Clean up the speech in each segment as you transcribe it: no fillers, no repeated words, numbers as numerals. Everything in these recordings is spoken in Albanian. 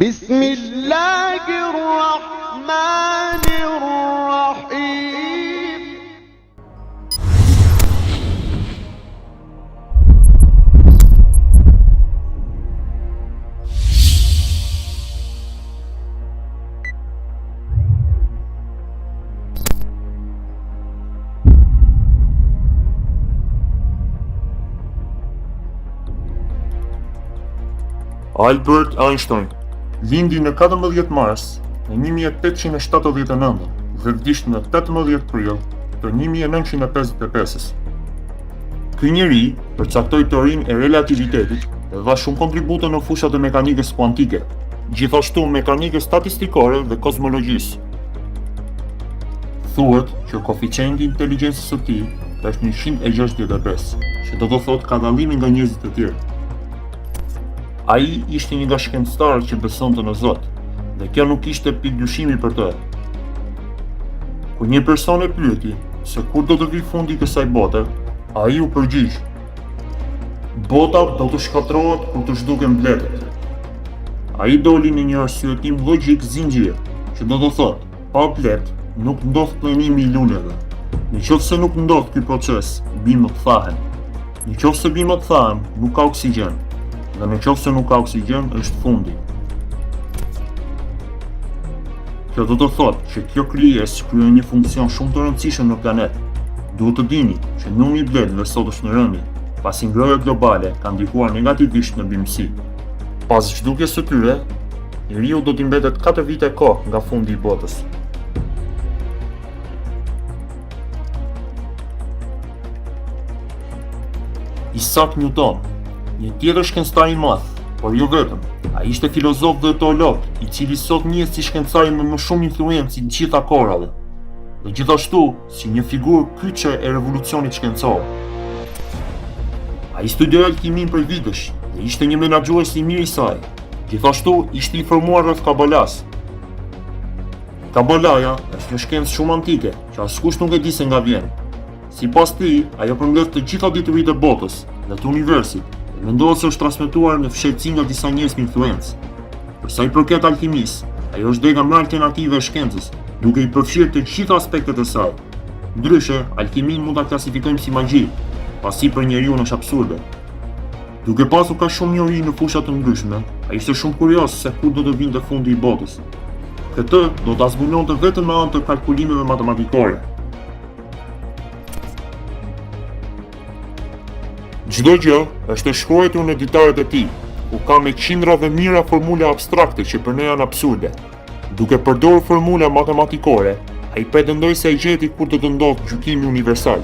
بسم الله الرحمن الرحيم. Albert Einstein lindi në 14 mars në 1879 dhe vdiq në 18 prill të 1955-s. Ky njeri përcaktoi teorinë e relativitetit dhe dha shumë kontribute në fushat e mekanikës kuantike, gjithashtu mekanikës statistikore dhe kozmologjisë. Thuhet që koeficienti i inteligjencës së tij është 165, që do të thotë ka dallime nga njerëzit e tjerë. Ai ishte një nga shkencëtarët që besonte në Zot, dhe kjo nuk ishte pikë dyshimi për të. Kur një person e pyeti se kur do të vijë fundi i kësaj bote, ai u përgjigj: bota do të shkatrrohet kur të zhduken mbetet. Ai doli në një arsyetim logjik zinxhir, që do të thotë, pa mblet nuk ndodh plenimi i luleve. Nëse nuk ndodh ky proces, bimët thahen. Nëse bimët thahen, nuk ka oksigjen. Dhe nëse nuk ka oksigjen, është fundi. Kjo do të thotë që kjo krijesë kryen një funksion shumë të rëndësishëm në planet. Duhet të dini që numri i bletëve sot është në rënje, pasi ngrohja globale ka ndikuar negativisht në bimësi. Pas zhdukjes së tyre, njeriu do t'i mbetet 4 vite kohë nga fundi i botës. Isaac Newton, një tjetër shkencëtar i madh, por jo vetëm, ai ishte filozof dhe teolog, i cili sot njihet si shkencëtari me më shumë influencë të gjitha kohërave, dhe gjithashtu si një figurë kyçe e revolucionit shkencor. Ai studioi alkimin për vitesh dhe ishte një menaxhues i mirë i saj. Gjithashtu ishte i formuar rreth kabalas. Kabalaja është një shkencë shumë antike, që askush nuk e di se nga vjen. Sipas tij, ajo përmbledh të gjitha dituritë e botës dhe të universit. Mendohet se është transmetuar në fshehtësi nga disa njerëz me influencë. Për sa i përket alkimisë, ajo është dega më alternative e shkencës, duke i përfshirë të gjitha aspektet e saj. Ndryshe, alkimin mund ta klasifikojmë si magji, pasi për njeriu është absurde. Duke pasur ka shumë njohuri në fusha të ndryshme, ai ishte shumë kurioz se kur do të vinte fundi i botës. Këtë do ta zbulonte vetëm me anë të kalkulimeve matematikore. Çdo gjë është e shkruar në ditaret e tij, ku ka me qindra dhe mijëra formula abstrakte që për ne janë absurde. Duke përdorur formula matematikore, ai pretendoi se ai gjeti kur do të ndodhë gjykimi universal.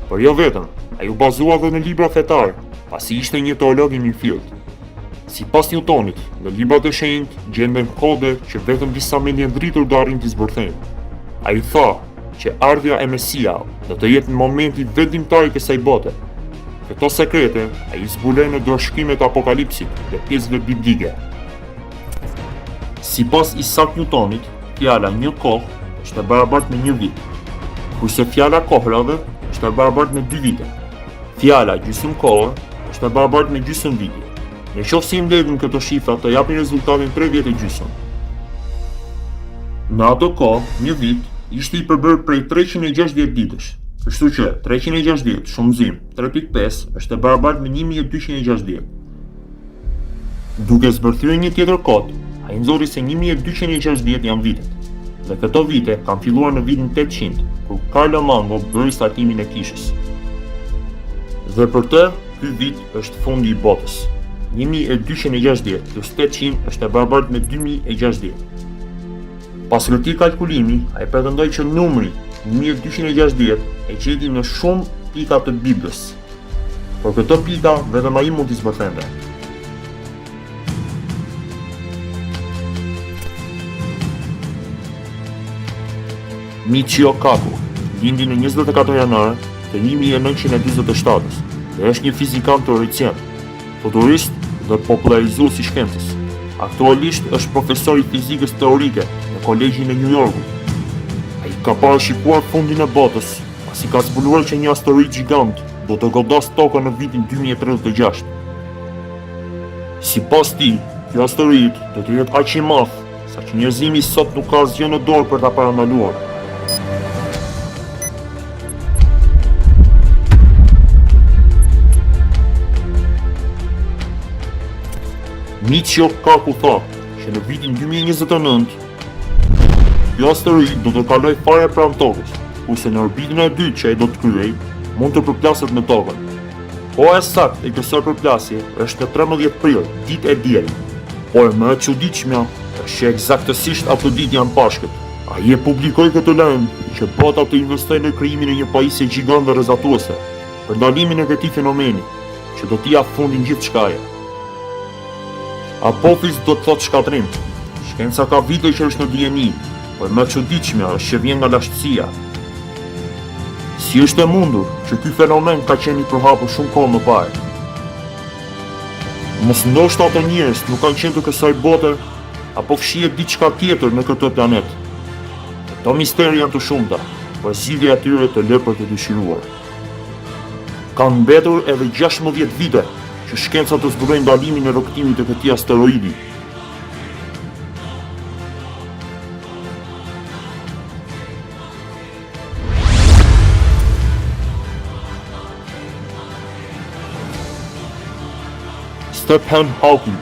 Por jo vetëm, ai u bazua edhe në libra fetar, pasi ishte një teolog i mirëfillt. Sipas Newtonit, në librat e shenjtë gjenden kode që vetëm disa mendje ndritur do arrijnë t'i zbërthejnë. Ai tha që ardhja e Mesia do të jetë në momenti vendimtar i kësaj bote. Këto sekrete ai zbuloi në dorëshkrimet e Apokalipsit dhe pjesëve biblike. Sipas Isaac Newtonit, fjala një kohë është e barabartë me një vit, kurse fjala kohërave është e barabartë me 2 vite. Fjala gjysmë kohë është e barabartë me gjysmë viti. Nëse i mbledhim këto shifra, të japin rezultatin 3 vjet e gjysmë. Në ato kohë, një vit ishte i përbërë prej 360 ditësh. Kështu që 360 shumëzim 3.5 është e barabartë me 1260. Duke zbërthyer një tjetër kod, ai nxorri se 1260 janë vitet. Dhe këto vite kanë filluar në vitin 800, kur Carlo Mango bëri startimin e kishës. Dhe për të, ky vit është fundi i botës. 1260 plus 800 është e barabartë me 2060. Pas këtij kalkulimi, ai pretendoi që numri 1260 e gjeti në shumë pika të Biblës. Por këto pika vetëm ai mund t'i zbërthente. Michio Kaku lindi në 24 janar të 1947 dhe është një fizikan teoricien, futurist dhe popularizues i shkencës. Aktualisht është profesor i fizikës teorike në Kolegjin e New Yorkut. Ai ka parashikuar fundin e botës, pasi ka zbuluar që një asteroid gjigant do të godas tokën në vitin 2036. Sipas tij, Kjo asteroid do të jetë aq i madh, sa që njerëzimi sot nuk ka asgjë në dorë për ta parandaluar. Miqjo Kaku tha që në vitin 2029, kjo asteroid do të kaloj fare pranë tokës, kurse në orbitin e dytë që ai do të kryej, mund të përplaset në tokën. Koha e saktë e kësaj përplasje është në 13 prill, ditë e diel. Por më e çuditshmja është që eksaktësisht ato ditë janë pashkët. Ai e publikoi këtë lajm që bota të investojë në krijimin e një pajisje gjigande rrezatuese për ndalimin e këtij fenomeni, që do t'i jap fundin gjithçkaje. Apokalipsi do të thotë shkatrrim. Shkenca ka vite që është në dieni, por më e çuditshmja është që vjen nga lashtësia. Si është e mundur që ky fenomen ka qenë i përhapur shumë kohë më parë? Mos ndoshta ata njerëz nuk kanë qenë të kësaj bote, apo fshihet diçka tjetër në këtë planet. Këto misteri janë të shumta, por zgjidhja e tyre të lë për të dëshiruar. Kanë mbetur edhe 16 vite që shkenca të zbulojë ndalimin e rrogtimit të këtij asteroidi. Stephen Hawking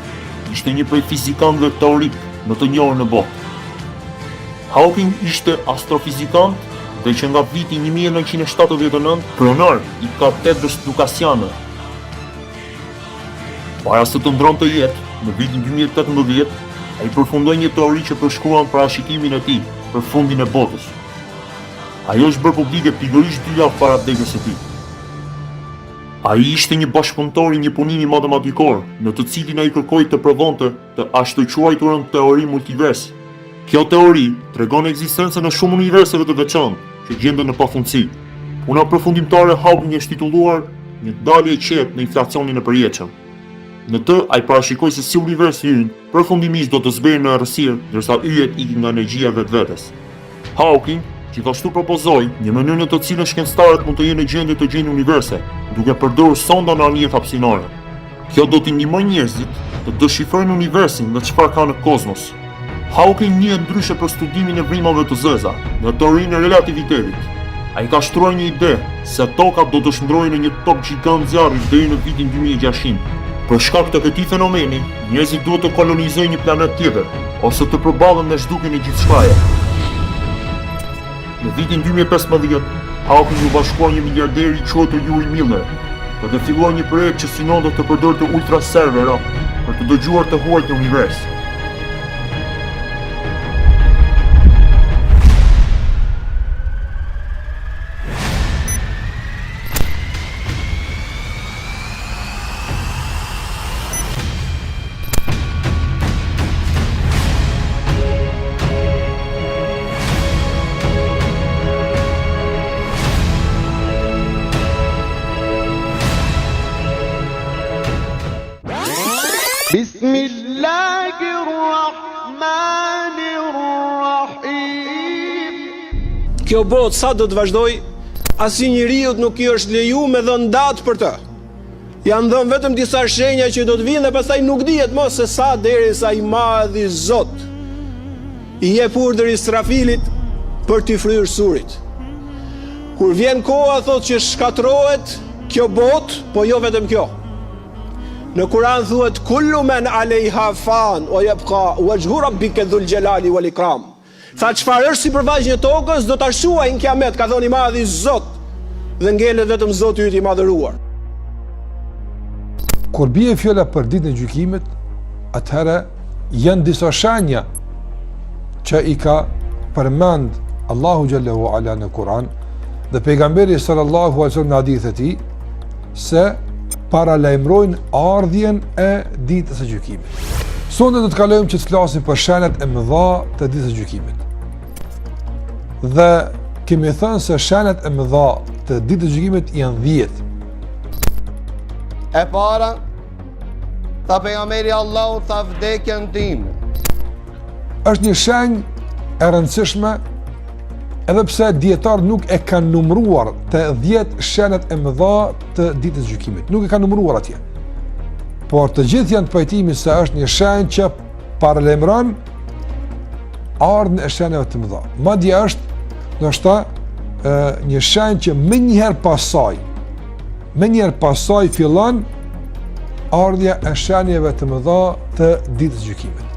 ishte një prej fizikanëve teorik më të njohur në botë. Hawking ishte astrofizikant dhe që nga viti 1979 pronar i katedrës lukasiane. Para se të ndronte jetë, në vitin 2018, ai përfundoi një teori që përshkruan parashikimin e tij për fundin e botës. Ajo është bërë publike pikërisht 2 javë para vdekjes së tij. Ai ishte një bashkëpunëtor i një punimi matematikor, në të cilin ai kërkoi të provonte të ashtuquajturën teori multivers. Kjo teori tregon ekzistencën e shumë universive të veçantë që gjenden në pafundësi. Puna përfundimtare Hawking është titulluar Një dalje e qetë në inflacionin e përjetshëm. Në të, ai parashikoi se si universi ynë përfundimisht do të zbërë në errësirë, ndërsa yjet ikin nga energjia vetvetes. Hawking gjithashtu propozoi një mënyrë në të cilën shkencëtarët mund të jenë në gjendje të gjejnë universe, duke përdorur sonda në anije hapësinore. Kjo do t'i ndihmojë njerëzit të deshifrojnë universin dhe çfarë ka në kozmos. Hawking njihet ndryshe për studimin e vrimave të zeza, në teorinë e relativitetit. Ai ka shtruar një ide se toka do të shndrohej në një tok gjigant zjarri deri në vitin 2600. Për shkak të këtij fenomeni, njerëzit duhet të kolonizojnë një planet tjetër, ose të përballen me zhdukjen e gjithçkaje. Në vitin 2015, Hawking u bashkua një miliarder i quajtur Yuri Milner, për të filluar një projekt që synonte të përdorte ultra servera për të dëgjuar të huajt në univers. Kjo botë sa do të vazhdoj, asnjë njeriu nuk i është leju me dhënë datë për të. Janë dhënë vetëm disa shenja që do të vinë dhe pastaj nuk dihet më se sa derisa i madhi Zot i jep urdhër Israfilit për t'i fryrë surit. Kur vjen koha thotë që shkatrrohet kjo botë, po jo vetëm kjo. Në Kur'an thuhet kullu men alejha fan wa yabqa wajhu rabbika dhul jalali wal ikram. Tha çfarë është sipërfaqja e tokës do ta shuajnë kiamet, ka thënë i madhi Zot, dhe ngelet vetëm Zoti yt i madhëruar. Kur bie fjala për ditën e gjykimit, atëherë janë disa shenja që i ka përmend Allahu xhallahu ala në Kur'an dhe pejgamberi sallallahu alaihi wasallam në hadithet e tij se paralajmërojnë ardhjen e ditës së gjykimit. Sonde do të kalojmë që të flasim për shenjat e mëdha të ditës së gjykimit. Dhe kemi thënë se shenjat e mëdha të ditës së gjykimit janë 10. E para, tha pejgamberi Allahu, tha vdekjen time. Është një shenjë e rëndësishme, edhe pse dietarët nuk e kanë numëruar të 10 shenjat e mëdha të ditës së gjykimit. Nuk e kanë numëruar atje. por të gjithë janë të pajtimit se është një shenjë që paralajmëron ardhmën e shenjave të mëdha. Madje është ndoshta një shenjë që më njëherë pasaj fillon ardhja e shenjave të mëdha të ditës gjykimit.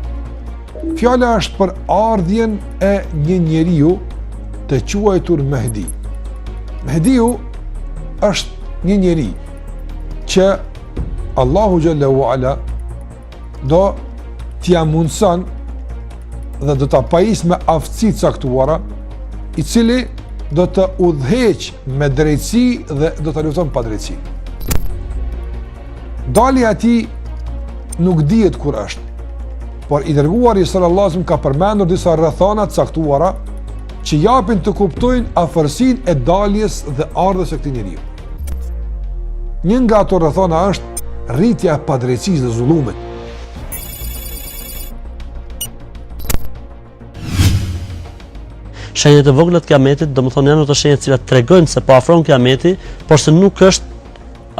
Fjala është për ardhjen e një njeriu të quajtur Mehdi. Mehdiu është një njeri që Allahu Xhallahu Ala do t'ia mundson dhe do t'a pajis me aftësi të caktuara, i cili do të udhëheq me drejtësi dhe do të lufton pa drejtësi. Dalja e tij nuk dihet kur është, por i dërguari sallallahu alaihi wasallam ka përmendur disa rrethana të caktuara që japin të kuptojnë afërsinë e daljes dhe ardhjes së këtij njeriu. Një nga ato rrethana është rritja e padrejtësisë dhe zullumit. Shenjat e vogla të kiametit, domethënë janë ato shenjat që tregojnë se po afron kiameti, por se nuk është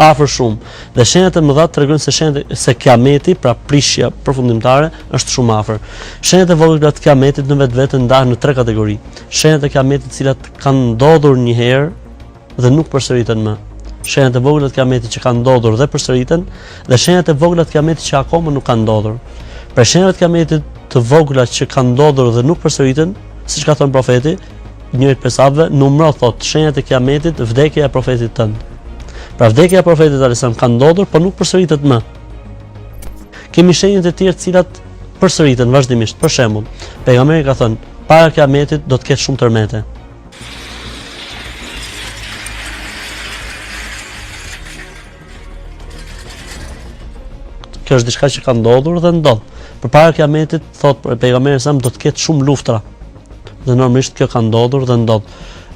afër shumë. Dhe shenjat e mëdha tregojnë se kiameti, pra prishja përfundimtare, është shumë afër. Shenjat e vogla të kiametit në vetvete ndahen në tre kategori. Shenjat e kiametit të cilat kanë ndodhur një herë dhe nuk përsëriten më. Shenjat e vogla të kiametit që kanë ndodhur dhe përsëriten, dhe shenjat e vogla të kiametit që akoma nuk kanë ndodhur. Për shenjat e kiametit të vogla që kanë ndodhur dhe nuk përsëriten, siç ka thënë profeti, njëri prej sahabëve, numëro thot shenjat e kiametit, vdekja e profetit tënd. Pra vdekja e profetit alayhisalam ka ndodhur, por nuk përsëritet më. Kemi shenjat e tjera të cilat përsëriten vazhdimisht. Për shembull, pejgamberi ka thënë, para kiametit do të ketë shumë tërmete. Kjo është diçka që ka ndodhur dhe ndodh. Përpara kiametit, thot pejgamberi sa do të ketë shumë luftra. Dhe normalisht kjo ka ndodhur dhe ndodh.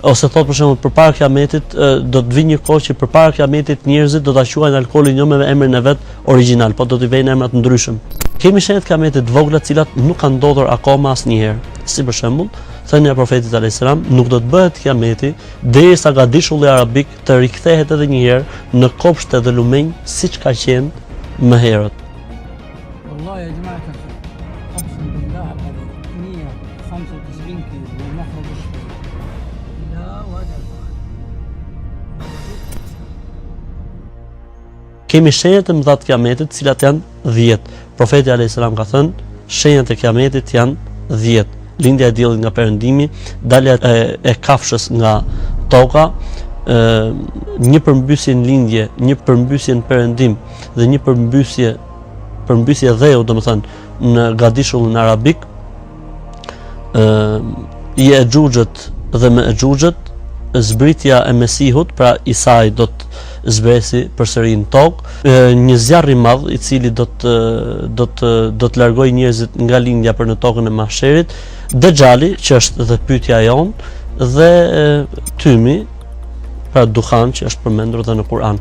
Ose thot për shembull përpara kiametit do të vijë një kohë që përpara kiametit njerëzit do ta quajnë alkoolin jo me emrin e vet origjinal, por do t'i vëjnë emra të ndryshëm. Kemi shenjat e kiametit të vogla të cilat nuk kanë ndodhur akoma asnjëherë. Si për shembull, thënia e profetit alayhisalam, nuk do të bëhet kiameti derisa gadishulli arabik të rikthehet edhe një herë në kopshte dhe lumenj siç ka qenë më herët. والله يا جماعة أقسم بالله 195 كيلو من مخرج الشباب لا ولا Kemi shenjat e mëdha të kiametit, të cilat janë 10. Profeti alayhisalam ka thënë, shenjat e kiametit janë 10. Lindja e diellit nga perëndimi, dalja e kafshës nga toka, një përmbysje në lindje, një përmbysje në perëndim dhe një përmbysje dheu, domethënë në gadishullin arabik, i Exhuxhët dhe me Exhuxhët, zbritja e Mesihut, pra Isai do të zbresi përsëri në tokë, një zjarr i madh i cili do të largojë njerëzit nga lindja për në tokën e mahsherit, Dejali, që është dhe pyetja jon, dhe tymi, pra duhan që është përmendur dhe në Kur'an.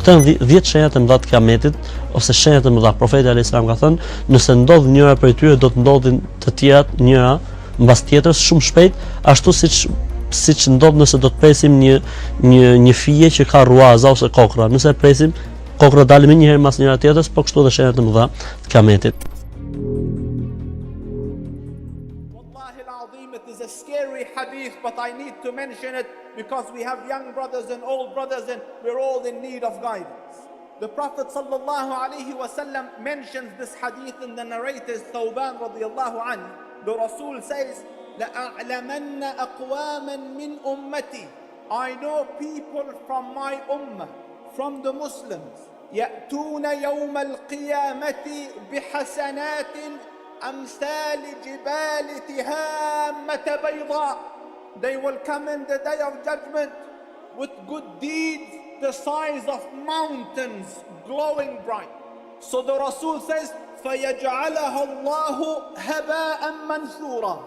Këto janë 10 shenjat e mëdha të kiametit ose shenjat e mëdha. Profeti alayhisalam ka thënë, nëse ndodh njëra prej tyre do të ndodhin të tjerat njëra mbas tjetrës shumë shpejt, ashtu siç ndodh nëse do të presim një fije që ka ruaza ose kokra. Nëse presim, kokra dalin më njëherë mbas njëra tjetrës, po kështu edhe shenjat e mëdha të kiametit. It is a scary hadith, but I need to mention it because we have young brothers and old brothers and we're all in need of guidance. The Prophet sallallahu alaihi wasallam mentions this hadith in the narrators Thawban radiyallahu anhu. The Rasul says, لَأَعْلَمَنَّ أَقْوَامًا مِنْ أُمَّتِي. I know people from my ummah, from the Muslims, يَأْتُونَ يَوْمَ الْقِيَامَةِ بِحَسَنَاتٍ أمثال جبال تهامة بيضاء. They will come in the day of judgment with good deeds the size of mountains, glowing bright. So the Rasul says, فَيَجْعَلَهَا اللَّهُ هَبَاءً مَنْثُورًا.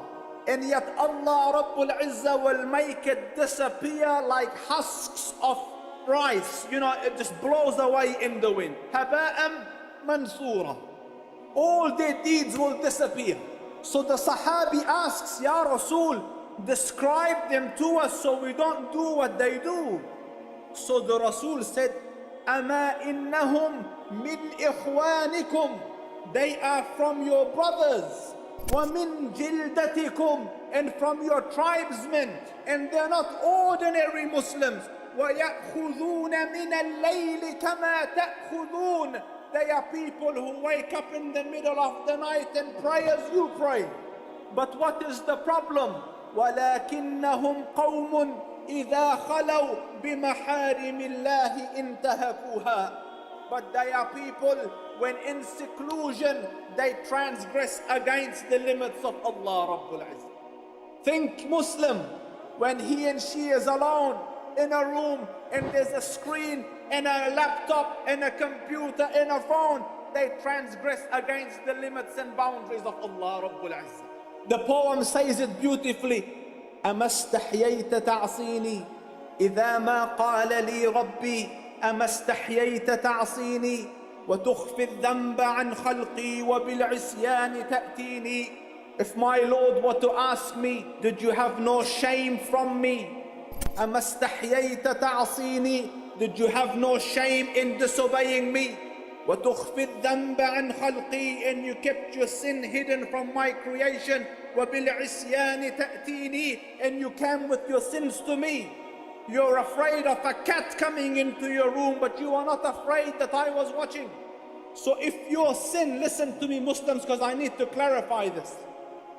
And yet Allah Rabbul Izzah will make it disappear like husks of rice. You know, it just blows away in the wind. هَبَاءً مَنْثُورًا. All their deeds will disappear. So the Sahabi asks, Ya Rasul, describe them to us so we don't do what they do. So the Rasul said, أَمَا إِنَّهُمْ مِنْ إِخْوَانِكُمْ. They are from your brothers. وَمِنْ جِلْدَتِكُمْ. And from your tribesmen. And they're not ordinary Muslims. وَيَأْخُذُونَ مِنَ اللَّيْلِ كَمَا تَأْخُذُونَ. They are people who wake up in the middle of the night and pray as you pray. But what is the problem? وَلَكِنَّهُمْ قَوْمٌ إِذَا خَلَوْا بِمَحَارِمِ اللَّهِ انْتَهَكُوهَا. But they are people, when in seclusion, they transgress against the limits of Allah Rabbul Izzah. Think Muslim, when he and she is alone in a room and there's a screen and a laptop and a computer and a phone, they transgress against the limits and boundaries of Allah Rabbul Izzah. The poem says it beautifully. أما استحييت تعصيني إذا ما قال لي ربي أما استحييت تعصيني وتخفي الذنب عن خلقي وبالعصيان تأتيني. If my Lord were to ask me, did you have no shame from me? أما استحييت تعصيني. Did you have no shame in disobeying me? وتخفي الذنب عن خلقي. And you kept your sin hidden from my creation. وبالعصيان تأتيني. And you came with your sins to me. You're afraid of a cat coming into your room, but you are not afraid that I was watching. So if your sin, listen to me Muslims, because I need to clarify this.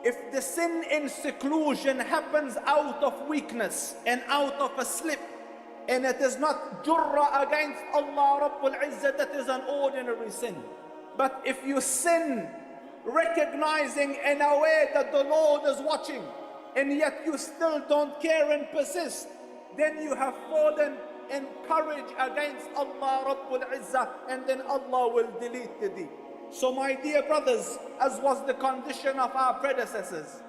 If the sin in seclusion happens out of weakness and out of a slip, and it is not jurra against Allah Rabbul Izzah, that is an ordinary sin. But if you sin recognizing and aware that the Lord is watching, and yet you still don't care and persist, then you have fallen in courage against Allah Rabbul Izzah, and then Allah will delete the deed. So my dear brothers, as was the condition of our predecessors,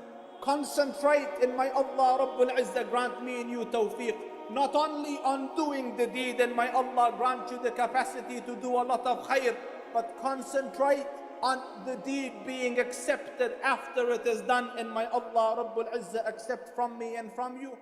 concentrate and may Allah Rabbul Izzah grant me and you tawfiq, not only on doing the deed, and may Allah grant you the capacity to do a lot of khair, but concentrate on the deed being accepted after it is done, and may Allah Rabbul Izzah accept from me and from you.